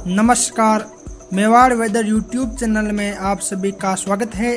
नमस्कार, Mewar weather YouTube channel में आप सभी का स्वागत है।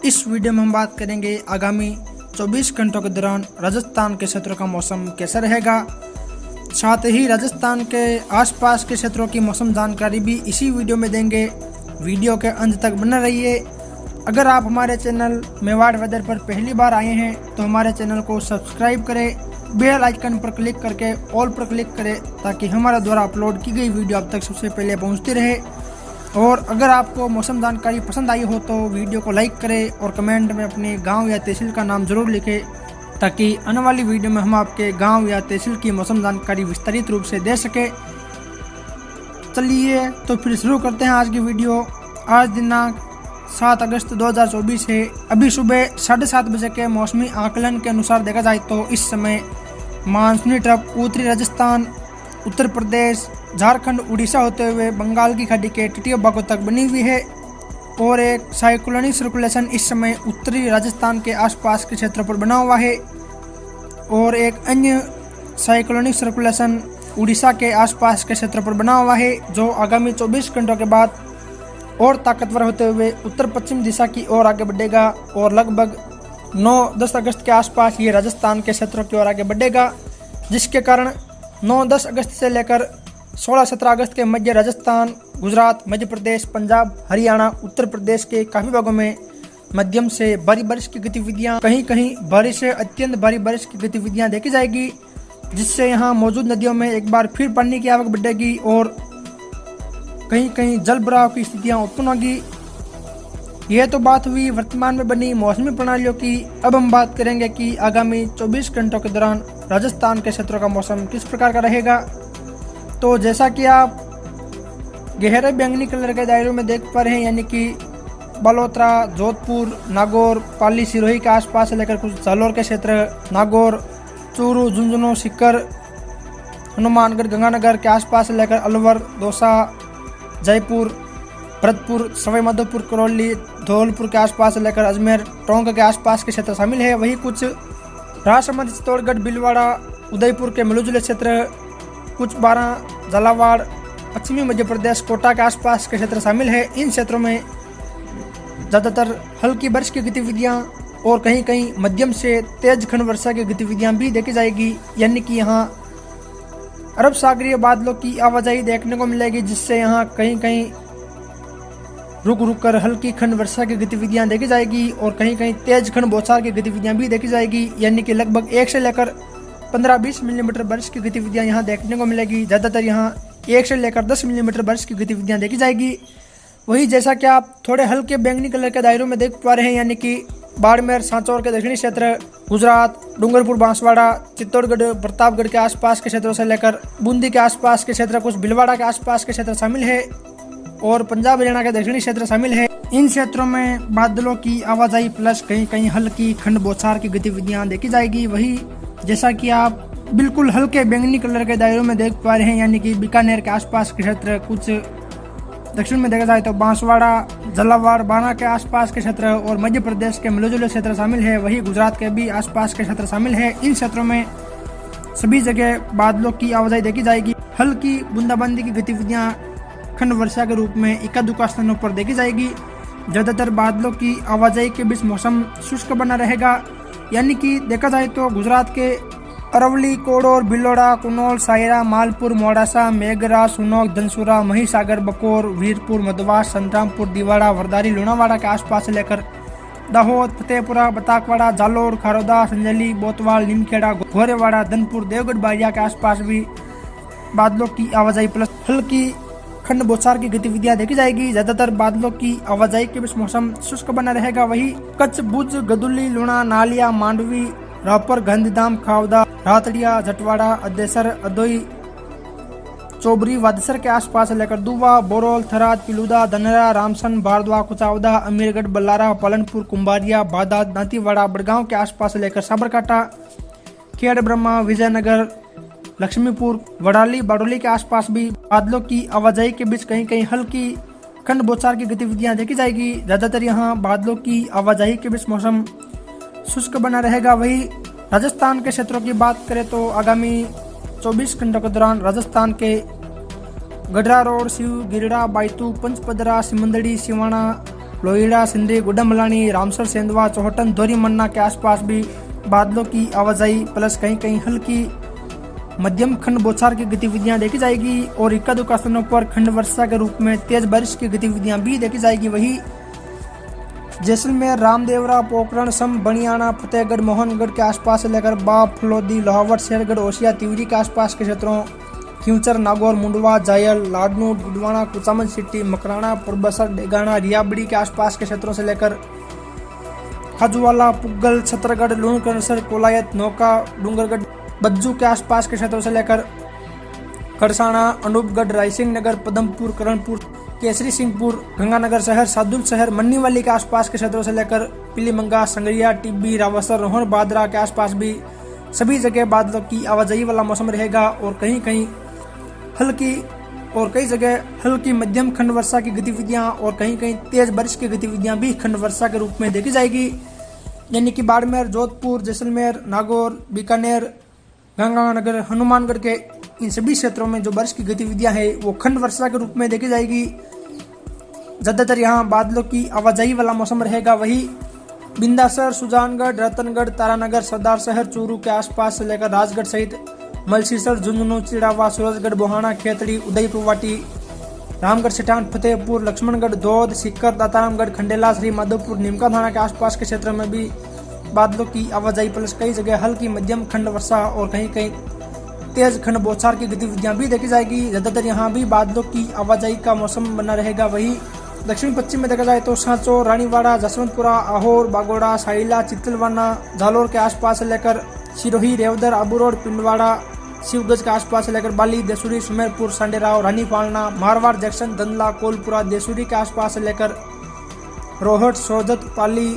इस वीडियो में हम बात करेंगे आगामी 24 घंटों के दौरान राजस्थान के क्षेत्रों का मौसम कैसा रहेगा। साथ ही राजस्थान के आसपास के क्षेत्रों की मौसम जानकारी भी इसी वीडियो में देंगे। वीडियो के अंत तक बने रहिए। अगर आप हमारे चैनल मेवाड़ वेदर पर पहली बार आए हैं तो हमारे चैनल को सब्सक्राइब करें, बेल आइकन पर क्लिक करके ऑल पर क्लिक करें ताकि हमारे द्वारा अपलोड की गई वीडियो आप तक सबसे पहले पहुंचती रहे। और अगर आपको मौसम जानकारी पसंद आई हो तो वीडियो को लाइक करें और कमेंट में अपने गांव या तहसील का नाम जरूर लिखें ताकि आने वाली वीडियो में हम आपके गांव या तहसील की मौसम जानकारी विस्तारित रूप से दे सके। चलिए तो फिर शुरू करते हैं आज की वीडियो। आज दिनांक 7 अगस्त 2024 है। अभी सुबह 7:30 बजे के मौसमी आकलन के अनुसार देखा जाए तो इस समय मानसूनी ट्रफ उत्तरी राजस्थान, उत्तर प्रदेश, झारखंड, उड़ीसा होते हुए बंगाल की खाड़ी के तटीय भागों तक बनी हुई है और एक साइक्लोनिक सर्कुलेशन इस समय उत्तरी राजस्थान के आसपास के क्षेत्रों पर बना हुआ है और एक अन्य साइक्लोनिक सर्कुलेशन उड़ीसा के आसपास के क्षेत्रों पर बना हुआ है जो आगामी 24 घंटों के बाद और ताकतवर होते हुए उत्तर पश्चिम दिशा की ओर आगे बढ़ेगा और लगभग 9-10 अगस्त के आसपास ये राजस्थान के क्षेत्रों की ओर आगे बढ़ेगा, जिसके कारण 9-10 अगस्त से लेकर 16-17 अगस्त के मध्य राजस्थान, गुजरात, मध्य प्रदेश, पंजाब, हरियाणा, उत्तर प्रदेश के काफ़ी भागों में मध्यम से भारी बारिश की गतिविधियां, कहीं कहीं भारी से अत्यंत भारी बारिश की गतिविधियां देखी जाएगी, जिससे यहाँ मौजूद नदियों में एक बार फिर पानी की आवक बढ़ेगी और कहीं कहीं जल भराव की स्थितियां उत्पन्न होगी। यह तो बात हुई वर्तमान में बनी मौसमी प्रणालियों की। अब हम बात करेंगे कि आगामी 24 घंटों के दौरान राजस्थान के क्षेत्रों का मौसम किस प्रकार का रहेगा। तो जैसा कि आप गहरे बैंगनी कलर के दायरों में देख पा रहे हैं, यानी कि बालोतरा, जोधपुर, नागौर, पाली, सिरोही के आसपास से लेकर कुछ जालौर के क्षेत्र, नागौर, चूरू, झुंझुनू, सीकर, हनुमानगढ़, गंगानगर के आसपास से लेकर अलवर, दौसा, जयपुर, भरतपुर, सवाई माधोपुर, करौली, धौलपुर के आसपास से लेकर अजमेर, टोंक के आसपास के क्षेत्र शामिल है। वहीं कुछ राजसमंद, चित्तौड़गढ़, भीलवाड़ा, उदयपुर के मिलजुले क्षेत्र, कुछ बारां, झालावाड़, पश्चिमी मध्य प्रदेश, कोटा के आसपास के क्षेत्र शामिल है। इन क्षेत्रों में ज़्यादातर हल्की बारिश की गतिविधियां और कहीं कहीं मध्यम से तेज खंड वर्षा की गतिविधियां भी देखी जाएगी, यानी कि यहाँ अरब सागरीय बादलों की आवाजाही देखने को मिलेगी, जिससे यहाँ कहीं कहीं रुक रुक कर हल्की खंड वर्षा की गतिविधियां देखी जाएगी और कहीं कहीं तेज खंड बौछार की गतिविधियां भी देखी जाएगी, यानी कि लगभग 1 से लेकर 15-20 मिलीमीटर बारिश की गतिविधियां यहाँ देखने को मिलेगी। ज़्यादातर यहाँ 1 से लेकर 10 मिलीमीटर बारिश की गतिविधियां देखी जाएगी। वही जैसा कि आप थोड़े हल्के बैंगनी कलर के दायरों में देख पा रहे हैं, यानी कि बाड़मेर, सांचौर के दक्षिणी क्षेत्र, गुजरात, डूंगरपुर, बांसवाड़ा, चित्तौड़गढ़, प्रतापगढ़ के आसपास के क्षेत्रों से लेकर बूंदी के आसपास के क्षेत्र, कुछ भीलवाड़ा के आसपास के क्षेत्र शामिल है और पंजाब, हरियाणा के दक्षिणी क्षेत्र शामिल है। इन क्षेत्रों में बादलों की आवाजाही प्लस कहीं कहीं हल्की खंड बौछार की गतिविधियां देखी जाएगी। वही जैसा कि आप बिल्कुल हल्के बैंगनी कलर के दायरों में देख पा रहे हैं, यानी कि बीकानेर के आसपास के क्षेत्र, कुछ दक्षिण में देखा जाए तो बांसवाड़ा, झालावाड़, बारां के आसपास के क्षेत्र और मध्य प्रदेश के मिलजुले क्षेत्र शामिल है। वही गुजरात के भी आसपास के क्षेत्र शामिल है। इन क्षेत्रों में सभी जगह बादलों की आवाजाही देखी जाएगी। हल्की बूंदाबांदी की गतिविधियां खंड वर्षा के रूप में इक्का दुक्का स्थानों पर देखी जाएगी। ज़्यादातर बादलों की आवाजाही के बीच मौसम शुष्क बना रहेगा, यानी कि देखा जाए तो गुजरात के अरवली, कोडोर, भिलोड़ा, कुनौल, सायरा, मालपुर, मोडासा, मेघरा, सुनोक, धनसुरा, महिसागर, बकोर, वीरपुर, मधवास, संतरामपुर, दिवाड़ा, वरदारी, लुणावाड़ा के आसपास से लेकर दाहोद, फतेहपुरा, बताकवाड़ा, जालोर, खारोदा, संजली, बोतवाल, निमखेड़ा, घोरेवाड़ा, धनपुर, देवगढ़, बारिया के आसपास भी बादलों की आवाजाही प्लस हल्की खंड बौछार की गतिविधियां देखी जाएगी। ज्यादातर बादलों की आवाजाही के बीच मौसम शुष्क बना रहेगा। वही कच्छ, भुज, गदुल्ली, लुणा, नालिया, मांडवी, रापर, गांधीधाम, खावदा, रातड़िया, जटवाड़ा, अदेसर, अदोई, चौबरी, वादसर के आसपास से लेकर दुवा, बोरोल, थराद, पिलूदा, धनरा, रामसन, बारद्वा, कुचावदा, अमीरगढ़, बल्लारा, पालनपुर, कुंभारिया, बादा, दांतीवाड़ा, बड़गांव के आसपास से लेकर साबरकांठा, खेड़ ब्रह्मा, विजयनगर, लक्ष्मीपुर, वडाली, बाडोली के आसपास भी बादलों की आवाजाही के बीच कहीं कहीं हल्की खंड बौछार की गतिविधियां देखी जाएगी। ज्यादातर यहाँ बादलों की आवाजाही के बीच मौसम शुष्क बना रहेगा। वही राजस्थान के क्षेत्रों की बात करें तो आगामी 24 घंटों के दौरान राजस्थान के गढ़रा रोड, शिव गिरड़ा, बायतू, पंचपदरा, सिमंदड़ी, सिवाना, लोहिड़ा, सिंधी, गुडमलानी, रामसर, सेंधवा, चौहटन, धोरी मन्ना के आसपास भी बादलों की आवाजाही प्लस कहीं कहीं हल्की मध्यम खंड बौछार की गतिविधियां देखी जाएगी और इक्का दुक्का स्थानों पर खंड वर्षा के रूप में तेज बारिश की गतिविधियां भी देखी जाएगी। वही जैसलमेर, रामदेवरा, पोखरण, सम, बनियाना, फतेहगढ़, मोहनगढ़ के आसपास से लेकर बाप, फलोदी, लोहावट, शेरगढ़, ओसिया, तिवरी के आसपास के क्षेत्रों, क्यूचर, नागौर, मुंडवा, जायल, लाडनू, डुडवाना, कुचामन सिटी, मकराना, पुरबसर, डेगाना, रियाबड़ी के आसपास के क्षेत्रों से लेकर खाजूवाला, पुगल, छतरगढ़, लूणकरसर, कोलायत, नौका, डूंगरगढ़, बज्जू के आसपास के क्षेत्रों से लेकर खड़साना, अनूपगढ़, रायसिंह नगर, पदमपुर, करणपुर, केसरी सिंहपुर, गंगानगर शहर, सादुल शहर, मन्नीवाली के आसपास के क्षेत्रों से लेकर पीलीमंगा, संगरिया, टिब्बी, रावसर, रोहन, बादरा के आसपास भी सभी जगह बादलों की आवाजाही वाला मौसम रहेगा और कहीं कहीं हल्की और कई जगह हल्की मध्यम खंड वर्षा की गतिविधियां और कहीं कहीं तेज बारिश की गतिविधियां भी खंड वर्षा के रूप में देखी जाएगी। यानी कि बाड़मेर, जोधपुर, जैसलमेर, नागौर, बीकानेर, गंगानगर, हनुमानगढ़ के इन सभी क्षेत्रों में जो बारिश की गतिविधियां है वो खंड वर्षा के रूप में देखी जाएगी। ज्यादातर यहाँ बादलों की आवाजाही वाला मौसम रहेगा। वही बिंदासर, सुजानगढ़, रतनगढ़, तारानगर, सरदार शहर, चूरू के आसपास से लेकर राजगढ़ सहित मलसीसर, झुंझुनू, चिड़ावा, सूरजगढ़, बोहाना, खेतड़ी, उदयपुर वाटी, रामगढ़, सिठान, फतेहपुर, लक्ष्मणगढ़, धौद, सीकर, दातारामगढ़, खंडेला, श्री माधोपुर, नीमका थाना के आसपास के क्षेत्रों में भी बादलों की आवाजाही प्लस कई जगह हल्की मध्यम खंड वर्षा और कहीं कहीं तेज खंड बौछार की गतिविधियां भी देखी जाएगी। ज्यादातर यहाँ भी बादलों की आवाजाही का मौसम बना रहेगा। वही दक्षिण पश्चिम में देखा जाए तो सांचो, रानीवाड़ा, जसवंतपुरा, आहोर, बागोड़ा, साइला, चित्तलवाना, जालोर के आसपास से लेकर सिरोही, रेवदर, आबू रोड, पिंडवाड़ा, शिवगंज के आसपास से लेकर बाली, देसुरी, सुमेरपुर, सांडेराव, रानी पालना, मारवाड़ जंक्शन, दंदला, कोलपुरा, देसुरी के आसपास से लेकर रोहट, सोजत, पाली,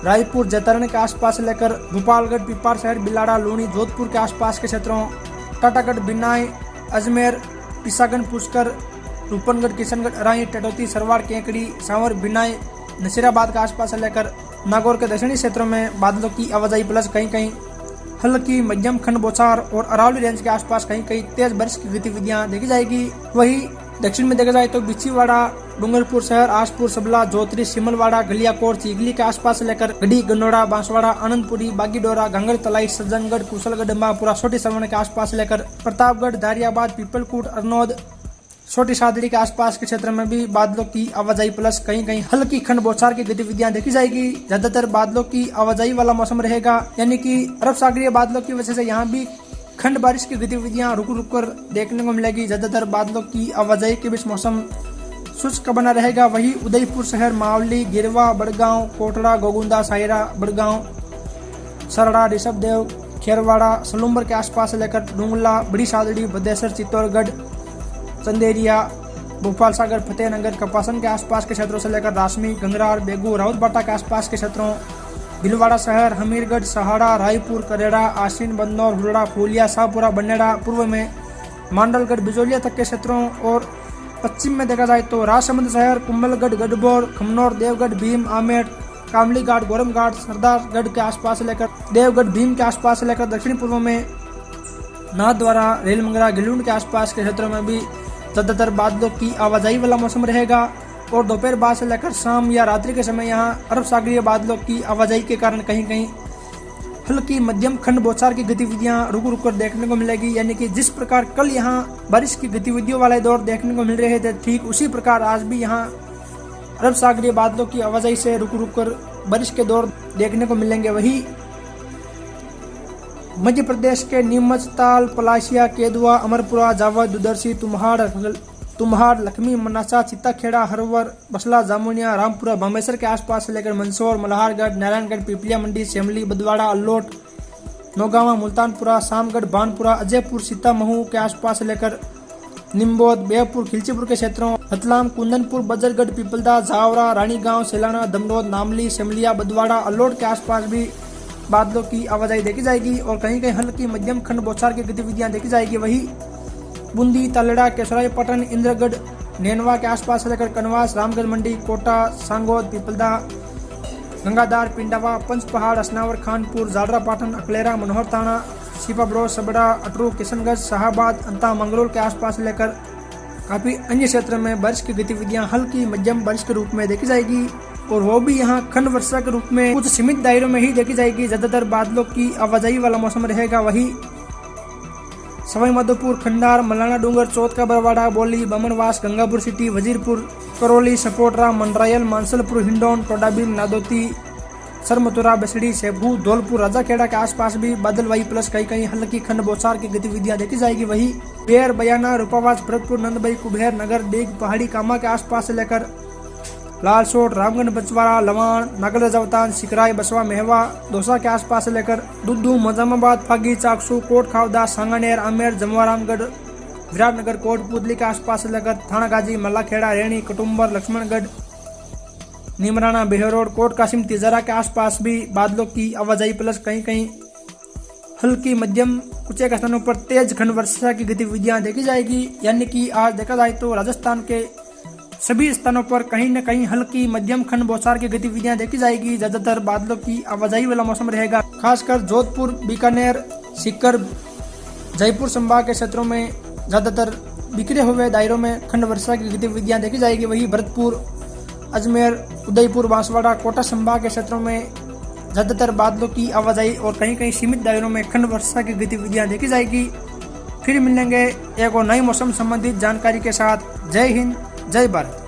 रायपुर, जैतरण के आसपास से लेकर भोपालगढ़, पिपार शहर, बिलाड़ा, लूणी, जोधपुर के आसपास के क्षेत्रों, टाटागढ़, बिनाई, अजमेर, पिसागन, पुष्कर, रूपनगढ़, किशनगढ़, अराई, टटौती, सरवाड़, केकड़ी, सांवर, बिनाई, नसीराबाद के आसपास से लेकर नागौर के दक्षिणी क्षेत्रों में बादलों की आवाजाही प्लस कहीं कहीं हल्की मध्यम खंड बौछार और अरावली रेंज के आसपास कहीं कहीं तेज बारिश की गतिविधियां देखी जाएगी। वही दक्षिण में देखा जाए तो बिछीवाड़ा, डूंगरपुर शहर, आसपुर, सबला, जोतरी, सिमलवाड़ा, गलियाकोट, चिगली के आसपास से लेकर गढ़ी, गन्नौड़ा, बांसवाड़ा, आनंदपुरी, बागीडोरा, घंगर तलाई, सज्जनगढ़, कुशलगढ़, डंबापुरा, छोटी सरवण के आसपास से लेकर प्रतापगढ़, दारियाबाद, पीपलकूट, अरनौद, छोटी सादड़ी के आसपास के क्षेत्र में भी बादलों की आवाजाही प्लस कहीं कहीं हल्की खंड बौछार की गतिविधियां देखी जाएगी। ज्यादातर बादलों की आवाजाही वाला मौसम रहेगा। यानी कि अरब सागरीय बादलों की वजह से यहाँ भी खंड बारिश की गतिविधियां रुक रुक कर देखने को मिलेगी। ज्यादातर बादलों की आवाजाही के बीच मौसम शुष्क बना रहेगा। वही उदयपुर शहर, मावली, गिरवा, बड़गांव, कोटड़ा, गोगुंदा, सायरा, बड़गांव, सरड़ा, ऋषभदेव, खेरवाड़ा, सलूम्बर के आसपास से लेकर डूंगला, बड़ी सादड़ी, भदेसर, चित्तौड़गढ़, चंदेरिया, भोपाल सागर, फतेहनगर, कपासन के आसपास के क्षेत्रों से लेकर रासमी, गंगरार, बेगू, राउतबाटा के आसपास के क्षेत्रों, भीलवाड़ा शहर, हमीरगढ़, सहाड़ा, रायपुर, करेड़ा, आशीन, बंदौर, हुलड़ा, फूलिया, शाहपुरा, बनेड़ा, पूर्व में मांडलगढ़, बिजोलिया तक के क्षेत्रों और पश्चिम में देखा जाए तो राजसमंद शहर, कुंभलगढ़, गढ़बोर, खमनौर, देवगढ़, भीम, आमेर, कामली घाट, गोरम घाट, सरदारगढ़ के आसपास से लेकर देवगढ़, भीम के आसपास से लेकर दक्षिण पूर्व में नाथद्वारा, रेलमंगरा, गिलूंड के आसपास के क्षेत्रों में भी ज्यादातर बादलों की आवाजाही वाला मौसम रहेगा। और दोपहर बाद से लेकर शाम या रात्रि के समय यहाँ अरब सागरीय बादलों की आवाजाही के कारण कहीं कहीं हल्की मध्यम खंड बौछार की गतिविधियां रुक रुक कर देखने को मिलेगी। यानी कि जिस प्रकार कल यहाँ बारिश की गतिविधियों वाले दौर देखने को मिल रहे थे, ठीक उसी प्रकार आज भी यहाँ अरब सागरीय बादलों की आवाजाही से रुक रुक कर बारिश के दौर देखने को मिलेंगे। वही मध्य प्रदेश के नीमच, ताल, पलाशिया, केदुआ, अमरपुरा, जावद, दुदर्शी, तुम्हाड़, लक्ष्मी, मनासा, चित्ताखेड़ा, हरवर, बसला, जामुनिया, रामपुरा, बामेश्वर के आसपास से लेकर मंदसौर, मल्हारगढ़, नारायणगढ़, पिपलिया मंडी, सेमली, बदवाड़ा, अल्लोट, नौगावा, मुल्तानपुरा, शामगढ़, बानपुरा, अजयपुर, सीतामहू के आसपास से लेकर निम्बोद, बेहपुर, खिलचीपुर के क्षेत्रों, रतलाम, कुंदनपुर, बजरगढ़, पीपलदा, जावरा, रानीगांव, सेलाना, दमनोद, नामली, सेमलिया, बदवाड़ा, अल्लोट के आसपास भी बादलों की आवाजाही देखी जाएगी और कहीं कहीं हल्की मध्यम खंड बौछार की गतिविधियां देखी जाएगी। वही बूंदी, तालेड़ा, केसराईपटन, इंद्रगढ़, नैनवा के आसपास से लेकर कनवास, रामगढ़ मंडी, कोटा, सांगोद, पीपलदा, गंगाधार, पिंडावा, पंचपहाड़, असनावर, खानपुर, जालरा पाटन, अकलेरा, मनोहर थाना, सीपाब्रो, सबड़ा, अटरू, किशनगंज, शाहाबाद, अंता, मंगलोर के आसपास से लेकर काफी अन्य क्षेत्र में बारिश की गतिविधियां हल्की मध्यम बारिश के रूप में देखी जाएगी और वो भी यहाँ खंड वर्षा के रूप में कुछ सीमित दायरों में ही देखी जाएगी। ज्यादातर बादलों की आवाजाही वाला मौसम रहेगा। वही सवाई माधोपुर, खंडार, मलाना डूंगर, चौथ का बरवाड़ा, बोली, बमनवास, गंगापुर सिटी, वजीरपुर, करौली, सपोटरा, मंडरायल, मानसलपुर, हिंडौन, टोडाबीम, नादौती, सरमथुरा, बसड़ी, सेभू, धौलपुर, राजाखेड़ा के आसपास भी बादलवाई प्लस कहीं कहीं हल्की खंड बौछार की गतिविधियां देखी जाएगी। वही बेर, बयाना, रूपावास, भरतपुर, नंदबाई, कुबेर, नगर, देग, पहाड़ी, कामा के आसपास से लेकर लालसोट, रामगढ़, बचवाड़ा, लवाण, नागल रजावतान, सिकराय, बसवा, मेहवा, दौसा के आसपास से लेकर दुद्धू, मजामाबाद, फागी, चाकसू, कोट खावदा, सांगानेर, आमेर, जमवारामगढ़, विराटनगर, कोटपुतली के आसपास से लेकर थानागाजी, मल्लाखेड़ा, रेणी, कटुम्बर, लक्ष्मणगढ़, नीमराना, बेहरोड, कोट कासिम, तिजरा के आसपास भी बादलों की आवाजाही प्लस कहीं कहीं हल्की मध्यम कुछ एक स्थानों पर तेज खंड वर्षा की गतिविधियां देखी जाएगी। यानी कि आज देखा जाए तो राजस्थान के सभी स्थानों पर कहीं न कहीं हल्की मध्यम खंड बौछार की गतिविधियां देखी जाएगी। ज्यादातर बादलों की आवाजाही वाला मौसम रहेगा। खासकर जोधपुर, बीकानेर, सीकर, जयपुर संभाग के क्षेत्रों में ज्यादातर बिखरे हुए दायरों में खंड वर्षा की गतिविधियां देखी जाएगी। वही भरतपुर, अजमेर, उदयपुर, बांसवाड़ा, कोटा संभाग के क्षेत्रों में ज्यादातर बादलों की आवाजाही और कहीं कहीं सीमित दायरों में खंड वर्षा की गतिविधियां देखी जाएगी। फिर मिलेंगे एक और नई मौसम संबंधित जानकारी के साथ। जय हिंद, जय भारत।